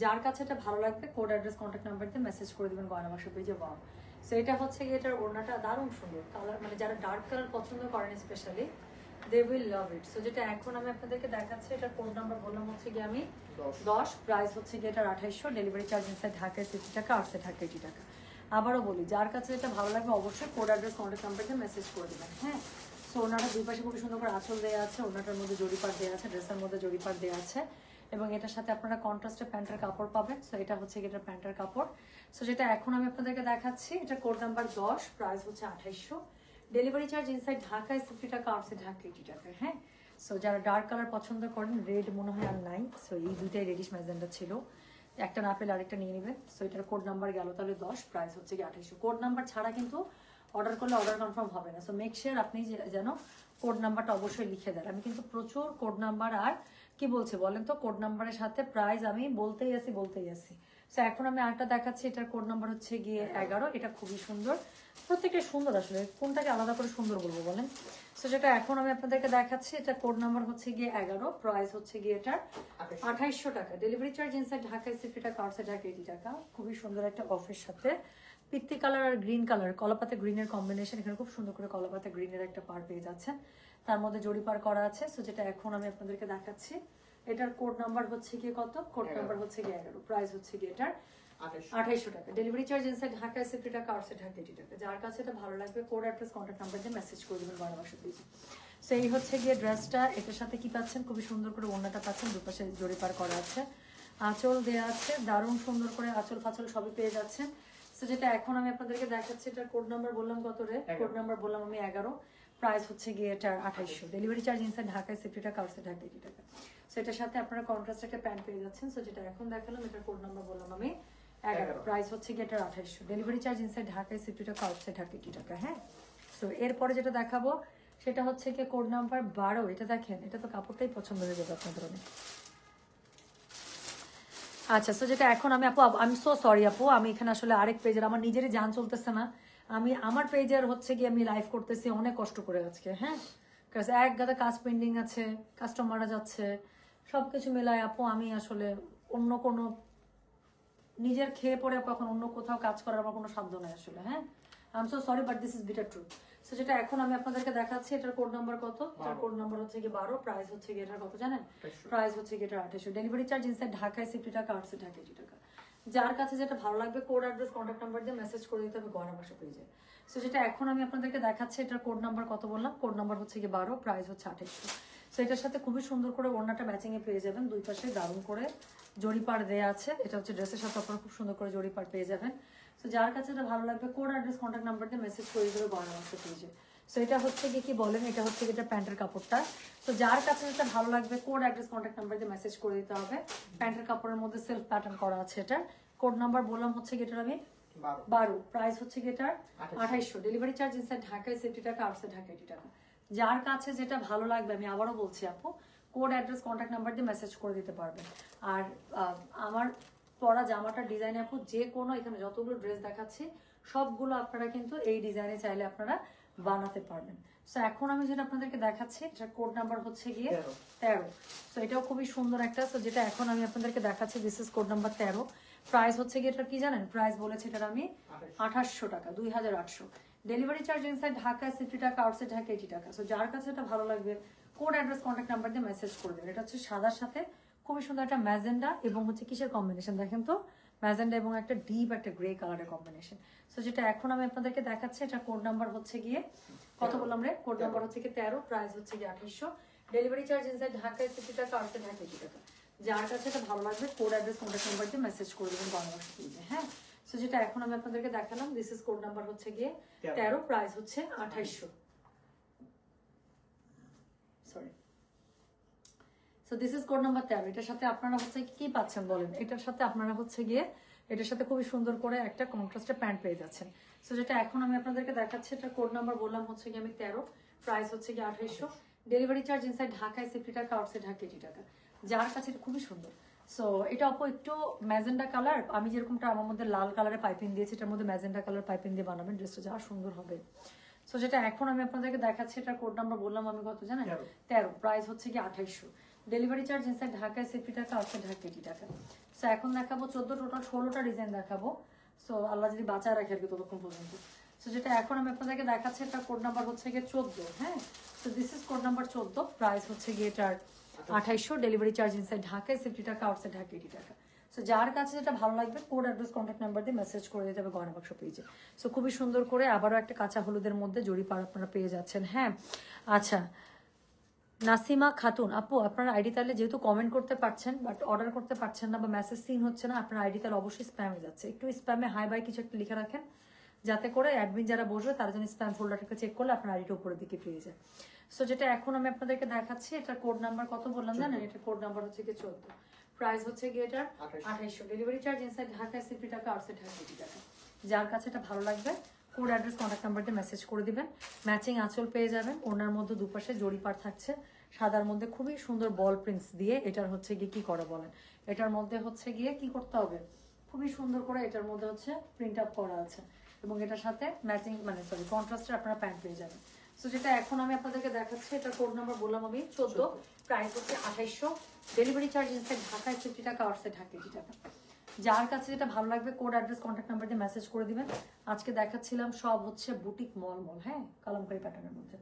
যার কাছে এটা ভালো লাগবে, কোড অ্যাড্রেস কন্ট্যাক্ট নাম্বার দিয়ে মেসেজ করে দেবেন গয়না বর্ষা পেজে। ওয়াও, সো এটা হচ্ছে গিয়ে এটার ওড়নাটা দারুণ সুন্দর কালার, মানে যারা ডার্ক কালার পছন্দ করেন specially, they will love it. So যেটা এখন আমি আপনাদেরকে দেখাচ্ছি, এটার কোড নাম্বার বললাম হচ্ছে গিয়ে আমি 10, প্রাইস হচ্ছে গিয়ে এটার 2800, ডেলিভারি চার্জ ইনসাইড ঢাকায় 60 টাকা, আউটসাইড ঢাকা 80 টাকা। আবারও বলি, যার কাছে এটা ভালো লাগবে অবশ্যই কোড অ্যাড্রেস কন্ট্যাক্ট নাম্বার দিয়ে মেসেজ করে দেবেন। হ্যাঁ, সো ওনাটা দুই পাশে খুবই সুন্দর করে আঁচল দেওয়া আছে, ওনাটার মধ্যে জরিপাট দেওয়া আছে, ড্রেসের মধ্যে জরিপাট দেওয়া আছে, এবং এটার সাথে আপনারা কন্ট্রাস্টে প্যান্টের কাপড় পাবেন। সো এটা হচ্ছে এটার প্যান্টের কাপড়। সো যেটা এখন আমি আপনাদেরকে দেখাচ্ছি, এটা কোড নাম্বার 10, প্রাইস হচ্ছে 2800। ডেলিভারি চার্জ ইনসাইড ঢাকায় 50 টাকা, আউটসাইড ঢাকা 80 টাকা। হ্যাঁ, সো যারা ডার্ক কালার পছন্দ করেন, রেড মনে হয় আর নাই, সো এই দুইটাই রেডিশ ম্যাজেন্ডা ছিল, একটা না পেলে আরেকটা নিয়ে নেবেন। সো এটার কোড নাম্বার গেল তাহলে 10, প্রাইস হচ্ছে কি 2800। কোড নাম্বার ছাড়া কিন্তু অর্ডার করলে অর্ডার কনফার্ম হবে না। সো মেক শিওর আপনি যেন কোড নাম্বারটা অবশ্যই লিখে দেন। আমি কিন্তু প্রচুর কোড নাম্বার আর কি বলছি বলেন তো, কোড নাম্বারের সাথে প্রাইস আমি বলতেই আসি। সো এখন আমি আরেকটা দেখাচ্ছি, এটার কোড নাম্বার হচ্ছে গিয়ে 11। এটা খুবই সুন্দর, প্রত্যেকটা সুন্দর, আসলে কোনটাকে আলাদা করে সুন্দর বলবো বলেন। সো যেটা এখন আমি আপনাদেরকে দেখাচ্ছি, এটা কোড নাম্বার হচ্ছে গিয়ে 11, প্রাইস হচ্ছে গিয়ে এটার 2800 টাকা। ডেলিভারি চার্জ ইনসাইড ঢাকায় 60 টাকা, আউটসাইড ঢাকা 80 টাকা। খুবই সুন্দর একটা অফের সাথে পিত্তি কালার আর গ্রিন কালার, কলাপাতা গ্রিনের কম্বিনেশন। এখানে খুব সুন্দর করে কলাপাতা গ্রিনের একটা পার পেয়ে যাচ্ছেন, তার মধ্যে জড়ি পার করা আছে। সো যেটা এখন আমি আপনাদেরকে দেখাচ্ছি, এটার কোড নাম্বার হচ্ছে গিয়ে কত, কোড নাম্বার হচ্ছে গিয়ে 11, প্রাইস হচ্ছে গিয়ে এটার 2800 টাকা। ডেলিভারি চার্জ ইনসাইড ঢাকায় 60 টাকা, আউটসাইড ঢাকা 80 টাকা। যার কাছে এটা ভালো লাগবে কোড অ্যাড্রেস কন্ট্যাক্ট নাম্বার দিয়ে মেসেজ করে দেবেন 12 মাসের দিকে। সো এই হচ্ছে গিয়ে ড্রেসটা। এটার সাথে কি পাচ্ছেন, খুবই সুন্দর করে ওড়নাটা পাচ্ছেন, দুপাশে জড়ি পার করা আছে, আঁচল দেওয়া আছে, দারুণ সুন্দর করে আঁচল ফাচল সবই পেয়ে যাচ্ছেন। সো যেটা এখন আমি আপনাদেরকে দেখাচ্ছি, এটার কোড নাম্বার বললাম কত রে, কোড নাম্বার বললাম আমি 11, প্রাইস হচ্ছে গিয়ে এটার 2800। ডেলিভারি চার্জ ইনসাইড ঢাকায় 60 টাকা, আউটসাইড ঢাকা 80 টাকা। সো এটার সাথে আপনারা কন্ট্রাস্ট একটা প্যান্ট পেয়ে যাচ্ছেন। সো যেটা এখন দেখালাম, এটার কোড নাম্বার বললাম আমি 11, প্রাইস হচ্ছে গিয়ে এটার 2800। ডেলিভারি চার্জ ইনসাইড ঢাকায় 60 টাকা, আউটসাইড ঢাকা 80 টাকা। হ্যাঁ, সো এরপরে যেটা দেখাবো সেটা হচ্ছে গিয়ে কোড নাম্বার 12। এটা দেখেন, এটা তো কাপড়টাই পছন্দ হয়ে যাবে আপনাদের অনেক। আচ্ছা, সো যেটা এখন আমি আমি সো সরি আপু, আমি এখানে আসলে আরেক পেজের আমার নিজেরই জান চলতেছে না, আমি আমার পেজের হচ্ছে গিয়ে আমি লাইভ করতেছি অনেক কষ্ট করে আজকে। হ্যাঁ, এক গাদা কাজ পেন্ডিং আছে, কাস্টমাররা যাচ্ছে, সবকিছু মেলায় আপু আমি আসলে অন্য কোনো নিজের খেয়ে পরে কখন অন্য কোথাও কাজ করার আমার কোনো সাধ্য নাই আসলে। হ্যাঁ, I am so sorry, but this is bitter truth. So যেটা এখন আমি আপনাদেরকে দেখাচ্ছি, এটার কোড নাম্বার কত, এটার কোড নাম্বার হচ্ছে গিয়ে 12, প্রাইস হচ্ছে গিয়ে এটার কত জানেন, প্রাইস হচ্ছে গিয়ে এটার 2800। ডেলিভারি চার্জ ইনসাইড ঢাকায় 60 টাকা, আউটসাইড ঢাকা 80 টাকা। যার কাছে যেটা ভালো লাগবে কোড অ্যাড্রেস কন্ট্যাক্ট নাম্বার দিয়ে মেসেজ করে দিতে হবে গয়না বাসা পেজে। সো যেটা এখন আমি আপনাদেরকে দেখাচ্ছি, এটার কোড নাম্বার কত বললাম, কোড নাম্বার হচ্ছে গিয়ে 12, প্রাইস হচ্ছে 2800। সো এটার সাথে খুবই সুন্দর করে ওড়নাটা ম্যাচিং এ পেয়ে যাবেন, দুই পাশে দারুণ করে জড়ি পার দেওয়া আছে। এটা হচ্ছে ড্রেসের সাথে আপনারা খুব সুন্দর করে জড়ি পার পেয়ে যাবেন। সো যার কাছে এটা ভালো লাগবে কোড অ্যাড্রেস কন্ট্যাক্ট নাম্বার দিয়ে মেসেজ করে দেবে গয়না বাসা পেজে। সো এটা হচ্ছে গিয়ে কি বলেন, এটা হচ্ছে এটা প্যান্টের কাপড়টা। তো যার কাছে যেটা ভালো লাগবে কোড অ্যাড্রেস কন্ট্যাক্ট নাম্বার দিয়ে মেসেজ করে দিতে হবে। প্যান্টের কাপড়ের মধ্যে সেলফ প্যাটার্ন করা আছে, এটা কোড নাম্বার বললাম হচ্ছে গিয়ে এটার আমি 12, প্রাইস হচ্ছে গিয়ে এটার 2800। ডেলিভারি চার্জ ইনসাইড ঢাকায় 60 টাকা, আউটসাইড ঢাকা 80 টাকা। যার কাছে যেটা ভালো লাগবে, আমি আবারও বলছি আপু, কোড অ্যাড্রেস কন্ট্যাক্ট নাম্বার দিয়ে মেসেজ করে দিতে পারবেন। আর আমার পরা জামাটার ডিজাইন আপু যে কোনো, এখানে যতগুলো ড্রেস দেখাচ্ছি সবগুলো আপনারা কিন্তু এই ডিজাইনে চাইলে আপনারা বানাতে পারবেন। সো এখন আমি যেটা আপনাদেরকে দেখাচ্ছি, এটার কোড নাম্বার হচ্ছে গিয়ে 13। সো এটাও খুবই সুন্দর একটা। সো যেটা এখন আমি আপনাদেরকে দেখাচ্ছি, this is code number 13, price হচ্ছে গিয়ে এটা কি জানেন, প্রাইস বলেছে এটার আমি 2800 টাকা, 2800। ডেলিভারি চার্জ ইনসাইড ঢাকায় 60 টাকা, আউটসাইড ঢাকা 80 টাকা। সো যার কাছে এটা ভালো লাগবে কোড অ্যাড্রেস কন্ট্যাক্ট নাম্বার দিয়ে মেসেজ করে দেবেন। এটা হচ্ছে সাদার সাথে খুবই সুন্দর একটা ম্যাজেন্ডা এবং হচ্ছে কিসের কম্বিনেশন দেখেন তো, ম্যাজেন্ডা এবং একটা ডিপ একটা গ্রে কালারের কম্বিনেশন। সো যেটা এখন আমি আপনাদেরকে দেখাচ্ছি, এটা কোড নাম্বার হচ্ছে গিয়ে কত বললাম রে, কোড নাম্বার হচ্ছে গিয়ে 13, প্রাইস হচ্ছে গিয়ে 2800। ডেলিভারি চার্জ ইনসাইড ঢাকায় 60 টাকা, আউটসাইড ঢাকা 80 টাকা। যার কাছে এটা ভালো লাগবে কোড অ্যাড্রেস কন্ট্যাক্ট নাম্বার দিয়ে মেসেজ করে দেবেন বাংলাদেশ পেজে। হ্যাঁ, সো যেটা এখন আমি আপনাদেরকে দেখালাম, দিস ইজ কোড নাম্বার হচ্ছে গিয়ে 13, প্রাইস হচ্ছে 2800। Sorry, so this is code number 13। এটার সাথে আপনারা হচ্ছে কি পাচ্ছেন বলেন, এটার সাথে আপনারা হচ্ছে গিয়ে এটার সাথে খুবই সুন্দর করে একটা কন্ট্রাস্টে প্যান্ট পেয়ে যাচ্ছেন। সো যেটা এখন আমি আপনাদেরকে দেখাচ্ছি, এটা কোড নাম্বার বললাম হচ্ছে গিয়ে আমি 13, প্রাইস হচ্ছে গিয়ে 2800। ডেলিভারি চার্জ ইনসাইড ঢাকায় 60 টাকা, আউটসাইড ঢাকা 80 টাকা। যার কাছে এটা খুবই সুন্দর। সো এটা আপু একটু ম্যাজেন্ডা কালার, আমি যেরকমটা আমার মধ্যে লাল কালারের পাইপিং দিয়েছি, এটার মধ্যে ম্যাজেন্ডা কালার পাইপিং দিয়ে বানাবেন, ড্রেসটা যা সুন্দর হবে। সো যেটা এখন আমি আপনাদেরকে দেখাচ্ছি, এটার কোড নাম্বার বললাম আমি কত জানেন, 13, প্রাইস হচ্ছে গিয়ে 2800। ডেলিভারি চার্জ ইনসাইড ঢাকায় 60 টাকা, আউটসাইড ঢাকা 80 টাকা। সো এখন দেখাবো 14, টোটাল 16টা ডিজাইন দেখাবো। সো আল্লাহ যদি বাঁচায় রাখে আর কি ততক্ষণ পর্যন্ত। সো যেটা এখন আমি আপনাদেরকে দেখাচ্ছি, এটা কোড নাম্বার হচ্ছে গিয়ে 14। হ্যাঁ, so this is code number 14, price হচ্ছে গিয়ে এটার 2800। ডেলিভারি চার্জ ইনসাইড ঢাকায় 60 টাকা, আউটসাইড ঢাকা 80 টাকা। সো যার কাছে যেটা ভালো লাগবে কোড অ্যাড্রেস কন্ট্যাক্ট নাম্বার দিয়ে মেসেজ করে দিতে হবে গয়না বাক্স পেজে। সো খুবই সুন্দর করে আবারও একটা কাঁচা হলুদের মধ্যে জড়ি পার আপনারা পেয়ে যাচ্ছেন। হ্যাঁ, আচ্ছা নাসিমা খাতুন আপু, আপনার আইডি তাহলে যেহেতু কমেন্ট করতে পারছেন বাট অর্ডার করতে পারছেন না বা মেসেজ সিন হচ্ছে না, আপনার আইডি তাহলে অবশ্যই স্প্যামে যাচ্ছে। একটু স্প্যামে হাই বাই কিছু একটা লিখে রাখেন, যাতে করে অ্যাডমিন যারা বসবে তারা যেন স্প্যাম ফোল্ডারটাকে চেক করলে আপনার আইডিটা উপরের দিকে পেয়ে যায়। সো যেটা এখন আমি আপনাদেরকে দেখাচ্ছি, এটার কোড নাম্বার কত বললাম জানেন? এটার কোড নাম্বার হচ্ছে কি 14, প্রাইস হচ্ছে গিয়ে এটার 2800, ডেলিভারি চার্জ ইনসাইড ঢাকায় 60 টাকা, আউটসাইড ঢাকা 80 টাকা। যার কাছে এটা ভালো লাগবে কোড অ্যাড্রেস কন্ট্যাক্ট নাম্বার দিয়ে মেসেজ করে দিবেন। ম্যাচিং আঁচল পেয়ে যাবেন, ওনার মধ্যে দুপাশে জড়ি পার থাকছে, সাদার মধ্যে খুবই সুন্দর বল প্রিন্টস দিয়ে। এটার হচ্ছে গিয়ে কি করা বলেন, এটার মধ্যে হচ্ছে গিয়ে কি করতে হবে, খুবই সুন্দর করে এটার মধ্যে হচ্ছে প্রিন্ট আপ করা আছে এবং এটার সাথে ম্যাচিং কন্ট্রাস্টের আপনারা প্যান্ট পেয়ে যাবেন। সো যেটা এখন আমি আপনাদেরকে দেখাচ্ছি, এটার কোড নাম্বার বললাম আমি 14, প্রাইস হচ্ছে 2800, ডেলিভারি চার্জ ইনসাইড ঢাকায় 50 টাকা, আউটসাইড ঢাকা 80 টাকা। যার কাছে যেটা ভালো লাগবে কোড অ্যাড্রেস কন্ট্যাক্ট নাম্বার দিয়ে মেসেজ করে দিবেন। আজকে দেখাচ্ছিলাম সব হচ্ছে বুটিক মল, হ্যাঁ, কালামকারী প্যাটার্নের মধ্যে।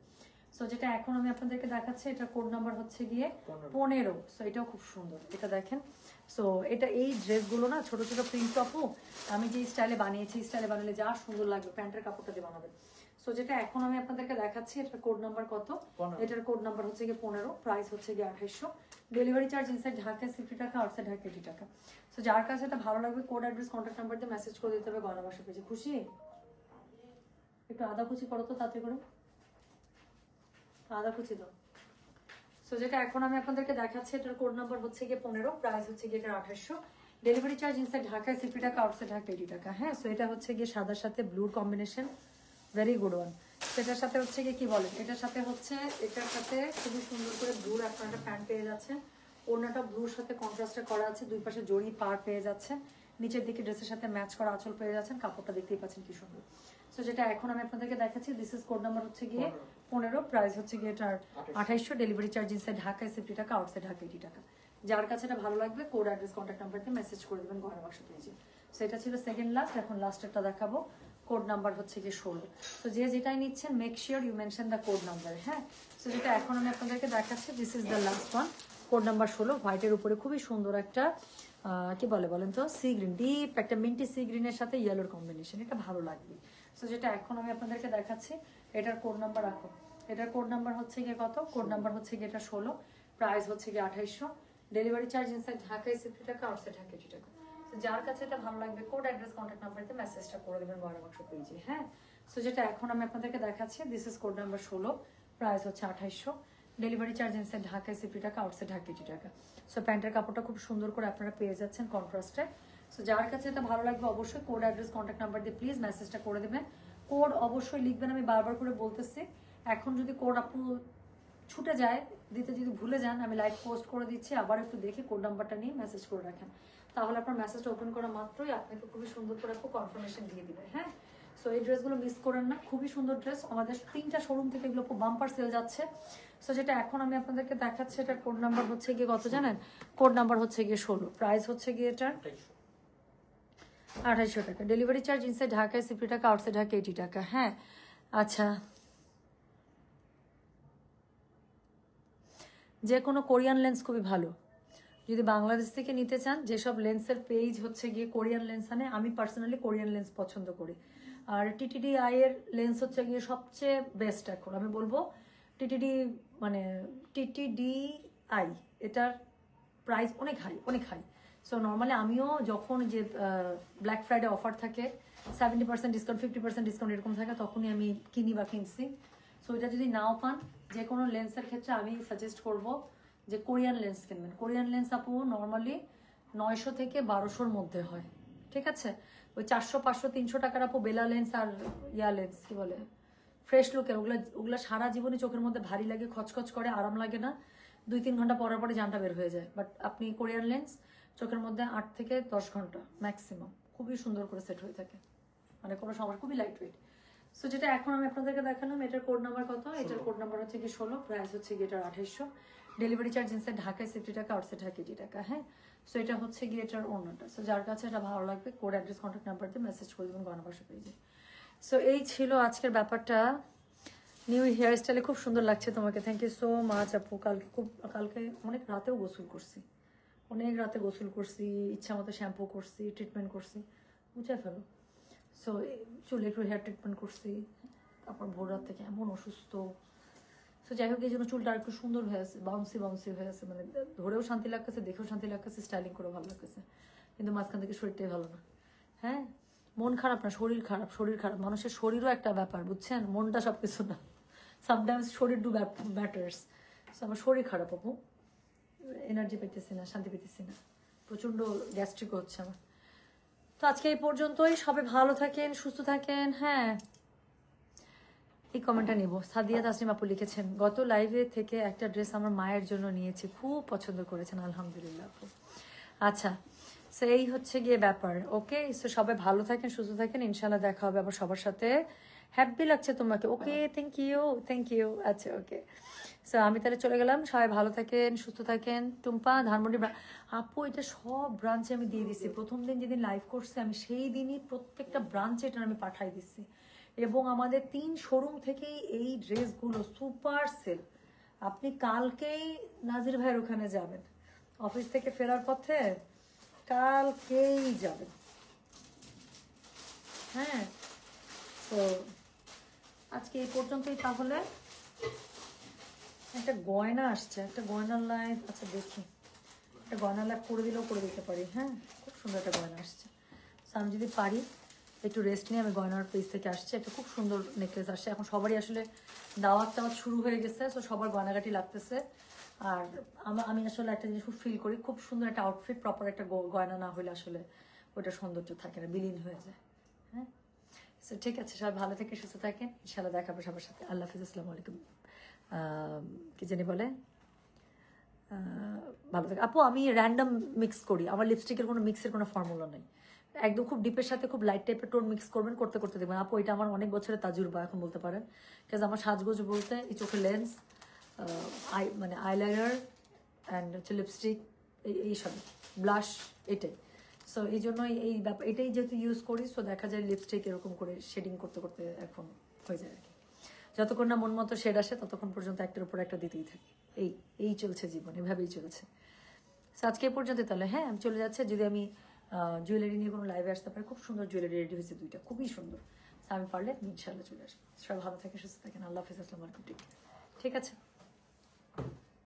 সো যেটা এখন আমি আপনাদেরকে দেখাচ্ছি, এটার কোড নাম্বার হচ্ছে গিয়ে 15। সো এটাও খুব সুন্দর, এটা দেখেন। সো এটা এই ড্রেসগুলো না ছোট ছোট প্রিন্ট টপও আমি যে স্টাইলে বানিয়েছি, স্টাইলে বানালে যা সুন্দর লাগবে, প্যান্টের কাপড়টা দিয়ে বানাবেন। সো যেটা এখন আমি আপনাদেরকে দেখাচ্ছি, এটার কোড নাম্বার কত, এটার কোড নাম্বার হচ্ছে গিয়ে 15, প্রাইস হচ্ছে গিয়ে 2800, ডেলিভারি চার্জ ইনসাইড ঢাকায় 60 টাকা, আউটসাইড ঢাকা 80 টাকা। সো যার কাছে এটা ভালো লাগবে কোড অ্যাড্রেস কন্ট্যাক্ট নাম্বার দিয়ে মেসেজ করে দিতে হবে গয়না বাসা পেজে। খুশি? একটু আদা কুচি করো তো তাতে করে, আদা কুচি দাও। সো যেটা এখন আমি আপনাদেরকে দেখাচ্ছি, এটার কোড নাম্বার হচ্ছে গিয়ে 15, প্রাইস হচ্ছে গিয়ে এটা 2800, ডেলিভারি চার্জ ইনসাইড ঢাকায় 60 টাকা, আউটসাইড ঢাকা 80 টাকা। হ্যাঁ, সো এটা হচ্ছে গিয়ে সাদার সাথে ব্লুর কম্বিনেশন, ভেরি গুড ওয়ান। সেটার সাথে হচ্ছে গিয়ে কি বলেন, এটার সাথে হচ্ছে এটার সাথে খুবই সুন্দর করে ব্লুর আপনার একটা প্যান্ট পেয়ে যাচ্ছে, ওড়নাটা ব্লুর সাথে কন্ট্রাস্টে করা আছে, দুই পাশে জড়ি পার পেয়ে যাচ্ছে, নিচের দিকে ড্রেসের সাথে ম্যাচ করা আঁচল পেয়ে যাচ্ছেন, কাপড়টা দেখতেই পাচ্ছেন কি সুন্দর। সো যেটা এখন আমি আপনাদেরকে দেখাচ্ছি, দিস ইজ কোড নাম্বার হচ্ছে গিয়ে 15, প্রাইস হচ্ছে গিয়ে এটার 2800, ডেলিভারি চার্জ ইনসাইড ঢাকায় 60 টাকা, আউটসাইড ঢাকা 80 টাকা। যার কাছে এটা ভালো লাগবে কোড অ্যাড্রেস কন্ট্যাক্ট নাম্বার দিয়ে মেসেজ করে দেবেন গয়না বাক্স পেজে। সো এটা ছিল সেকেন্ড লাস্ট, এখন লাস্টেরটা দেখাবো। কোড নাম্বার হচ্ছে গিয়ে 16। তো যে যেটাই নিচ্ছেন make sure you mention the code number. হ্যাঁ, সো যেটা এখন আমি আপনাদেরকে দেখাচ্ছি, this is the last one, code number 16, হোয়াইটের উপরে খুবই সুন্দর একটা কি বলেন তো, সি গ্রিন, ডিপ একটা মিন্টি সি গ্রিনের সাথে ইয়েলোর কম্বিনেশন, এটা ভালো লাগবে। সো যেটা এখন আমি আপনাদেরকে দেখাচ্ছি, এটার কোড নাম্বার রাখো, এটার কোড নাম্বার হচ্ছে গিয়ে কত, কোড নাম্বার হচ্ছে গিয়ে এটা 16, প্রাইস হচ্ছে গিয়ে 2800, ডেলিভারি চার্জ ইনসাইড ঢাকায় 60 টাকা, আউটসাইড ঢাকা 80 টাকা। তো যার কাছে এটা ভালো লাগবে কোড অ্যাড্রেস কন্ট্যাক্ট নাম্বারতে মেসেজটা করে দেবেন গয়না বাক্স পেজে। হ্যাঁ, সো যেটা এখন আমি আপনাদেরকে দেখাচ্ছি, this is code number 16, price হচ্ছে 2800, ডেলিভারি চার্জ ইনসাইড ঢাকায় 60 টাকা, আউটসাইড ঢাকা 80 টাকা। সো প্যান্টের কাপড়টা খুব সুন্দর করে আপনারা পেয়ে যাচ্ছেন কন্ট্রাস্টে। সো যার কাছে এটা ভালো লাগবে অবশ্যই কোড অ্যাড্রেস কন্ট্যাক্ট নাম্বার দিয়ে প্লিজ মেসেজটা করে দেবেন। কোড অবশ্যই লিখবেন, আমি বারবার করে বলতেছি। এখন যদি কোড আপু ছুটে যায় দিতে, যদি ভুলে যান, আমি লাইভ পোস্ট করে দিচ্ছি, আবার একটু দেখে কোড নাম্বারটা নিয়ে মেসেজ করে রাখেন, তাহলে আপনার মেসেজটা ওপেন করা মাত্রই আপনাকে খুবই সুন্দর করে আপু কনফার্মেশন দিয়ে দিবে। হ্যাঁ, সো এই ড্রেসগুলো মিস করেন না, খুবই সুন্দর ড্রেস, আমাদের 3টা শোরুম থেকে এগুলো খুব বাম্পার সেল যাচ্ছে। সো যেটা এখন আমি আপনাদেরকে দেখাচ্ছি, এটার কোড নাম্বার হচ্ছে গিয়ে কত জানেন, কোড নাম্বার হচ্ছে গিয়ে 16, প্রাইস হচ্ছে গিয়ে এটার 2800 টাকা, ডেলিভারি চার্জ ইনসাইড ঢাকায় 60 টাকা, আউটসাইড ঢাকা 80 টাকা। হ্যাঁ, আচ্ছা, যে কোনো কোরিয়ান লেন্স খুবই ভালো, যদি বাংলাদেশ থেকে নিতে চান, যেসব লেন্সের পেজ হচ্ছে গিয়ে কোরিয়ান লেন্স আনে, আমি পার্সোনালি কোরিয়ান লেন্স পছন্দ করি। আর টিটিডি আই এর লেন্স হচ্ছে গিয়ে সবচেয়ে বেস্ট। এখন আমি বলবো টিটিডি টিটিডি আই, এটার প্রাইস অনেক হাই, অনেক হাই। সো নর্মালি আমিও যখন যে ব্ল্যাক ফ্রাইডে অফার থাকে, 70% ডিসকাউন্ট, 50% ডিসকাউন্ট এরকম থাকে, তখনই আমি কিনি বা কিনছি। সো এটা যদি নাও পান, যে কোনো লেন্সের ক্ষেত্রে আমি সাজেস্ট করব যে কোরিয়ান লেন্স কিনবেন। কোরিয়ান লেন্স আপু নর্মালি 900 থেকে 1200-র মধ্যে হয়, ঠিক আছে? ওই 400, 500, 300 টাকার আপু বেলা লেন্স আর লেন্স কি বলে ফ্রেশ লুকের, ওগুলা সারা জীবনে চোখের মধ্যে ভারী লাগে, খচখচ করে, আরাম লাগে না, 2-3 ঘন্টা পরে পরে জানটা বের হয়ে যায়। বাট আপনি কোরিয়ান লেন্স চোখের মধ্যে 8 থেকে 10 ঘন্টা ম্যাক্সিমাম খুবই সুন্দর করে সেট হয়ে থাকে, মানে কোনো সমস্যা, খুবই লাইট ওয়েট। সো যেটা এখন আমি আপনাদেরকে দেখালাম, এটার কোড নাম্বার কত, এটার কোড নাম্বার হচ্ছে কি 16, প্রাইস হচ্ছে গিয়ে এটার 2800, ডেলিভারি চার্জ ইনসাইড ঢাকায় 60 টাকা, আউটসাইড ঢাকা 80 টাকা। হ্যাঁ, সো এটা হচ্ছে গিয়ে এটার ওনারটা। সো যার কাছে এটা ভালো লাগবে কোড অ্যাড্রেস কন্ট্যাক্ট নাম্বার দিয়ে মেসেজ করে দেবেন গয়না বাক্স পেজে। সো এই ছিল আজকের ব্যাপারটা। নিউ হেয়ার স্টাইলে খুব সুন্দর লাগছে তোমাকে, থ্যাংক ইউ সো মাচ আপু। কালকে অনেক রাতেও গোসল করছি, অনেক রাতে গোসল করছি, ইচ্ছা মতো শ্যাম্পু করছি, ট্রিটমেন্ট করছি, বুঝে ফেলো। সো চুলে একটু হেয়ার ট্রিটমেন্ট করছি, তারপর ভোর রাত থেকে এমন অসুস্থ, তো যাই হোক এই জন্য চুলটা আর একটু সুন্দর হয়ে আছে, বাউন্সি বাউন্সি হয়ে আছে, মানে ধরেও শান্তি লাগতেছে, দেখেও শান্তি লাগতেছে, স্টাইলিং করেও ভালো লাগতেছে, কিন্তু মাঝখান থেকে শরীরটাই ভালো না। হ্যাঁ, মন খারাপ না, শরীর খারাপ, শরীর খারাপ। মানুষের শরীরও একটা ব্যাপার, বুঝছেন, মনটা সব কিছু না। সামটাইমস শরীর ডু ম্যাটার্স। আমার শরীর খারাপ আপু, এনার্জি পেতেছি না, শান্তি পেতেছি না, প্রচণ্ড গ্যাস্ট্রিক হচ্ছে আমার। তো আজকে এই পর্যন্তই, সবাই ভালো থাকেন, সুস্থ থাকেন। হ্যাঁ, এই কমেন্টটা নেব। সাদিয়া তাসনিম আপু লিখেছেন, গত লাইভে থেকে একটা ড্রেস আমার মায়ের জন্য নিয়েছি, খুব পছন্দ করেছেন, আলহামদুলিল্লাহ আপু। আচ্ছা, সো এই হচ্ছে গিয়ে ব্যাপার। ওকে, সো সবাই ভালো থাকেন, সুস্থ থাকেন, ইনশাল্লাহ দেখা হবে আবার সবার সাথে। হ্যাপি লাগছে তোমাকে? ওকে, থ্যাংক ইউ, থ্যাংক ইউ। আচ্ছা, ওকে, সো আমি তাহলে চলে গেলাম। সবাই ভালো থাকেন, সুস্থ থাকেন। টুম্পা ধানমন্ডি আপু, এটা সব ব্রাঞ্চে আমি দিয়ে দিচ্ছি। প্রথম দিন যেদিন লাইভ করছে আমি সেই দিনই প্রত্যেকটা ব্রাঞ্চে এটা আমি পাঠাই দিচ্ছি, এবং আমাদের 3 শোরুম থেকেই এই ড্রেসগুলো সুপার সেল। আপনি কালকেই নাজির ভাইয়ের ওখানে যাবেন, অফিস থেকে ফেরার পথে কালকেই যাবেন। হ্যাঁ, তো আজকে এই পর্যন্তই। তাহলে একটা গয়না আসছে, একটা গয়নার লাইভ। আচ্ছা দেখি, একটা গয়নার লাইভ করে দিলেও করে দিতে পারি। হ্যাঁ, খুব সুন্দর একটা গয়না আসছে। আমি যদি পারি একটু রেস্ট নিয়ে, আমি গয়নার পেজ থেকে আসছে একটা খুব সুন্দর নেকলেস আসছে। এখন সবারই আসলে দাওয়াত টাওয়াত শুরু হয়ে গেছে, তো সবার গয়নাগাটি লাগতেছে। আর আমি আসলে একটা জিনিস খুব ফিল করি, খুব সুন্দর একটা আউটফিট, প্রপার একটা গয়না না হলে আসলে ওটা সৌন্দর্য থাকে না, বিলীন হয়ে যায়। হ্যাঁ, সো ঠিক আছে, সবাই ভালো থেকে সুস্থ থাকেন, ইনশাল্লাহ দেখা হবে সবার সাথে। আল্লাহ হাফিজ, আসসালামু আলাইকুম। কি জানি বলে, ভালো থাকে আপু। আমি র্যান্ডম মিক্স করি, আমার লিপস্টিকের কোনো মিক্সের কোনো ফর্মুলা নেই। একদম খুব ডিপের সাথে খুব লাইট টাইপের টোন মিক্স করবেন, করতে করতে দেখবেন আপু, এটা আমার অনেক বছরের তাজুর্বা এখন বলতে পারেন। বিকজ আমার সাজগোজ বলতে এই চোখের লেন্স, মানে আইলাইনার অ্যান্ড হচ্ছে লিপস্টিক, এইসব ব্লাশ, এটাই। সো এই জন্যই এই ব্যাপার, এটাই যেহেতু ইউজ করি, সো দেখা যায় লিপস্টিক এরকম করে শেডিং করতে করতে এখন হয়ে যায় আর কি। যতক্ষণ না মন মতো শেড আসে ততক্ষণ পর্যন্ত একটার উপর একটা দিতেই থাকি। এই চলছে জীবন, এভাবেই চলছে। আজকে এই পর্যন্ত তাহলে। হ্যাঁ, আমি চলে যাচ্ছে। যদি আমি জুয়েলারি নিয়ে কোনো লাইভে আসতে পারি, খুব সুন্দর জুয়েলারি রেডি হয়েছে 2টা, খুবই সুন্দর। আমি পারলে ইনশাল্লাহ চলে আসবো। সবাই ভালো থাকে, সুস্থ থাকেন। আল্লাহ হাফিজ, আসসালামু আলাইকুম। ঠিক আছে।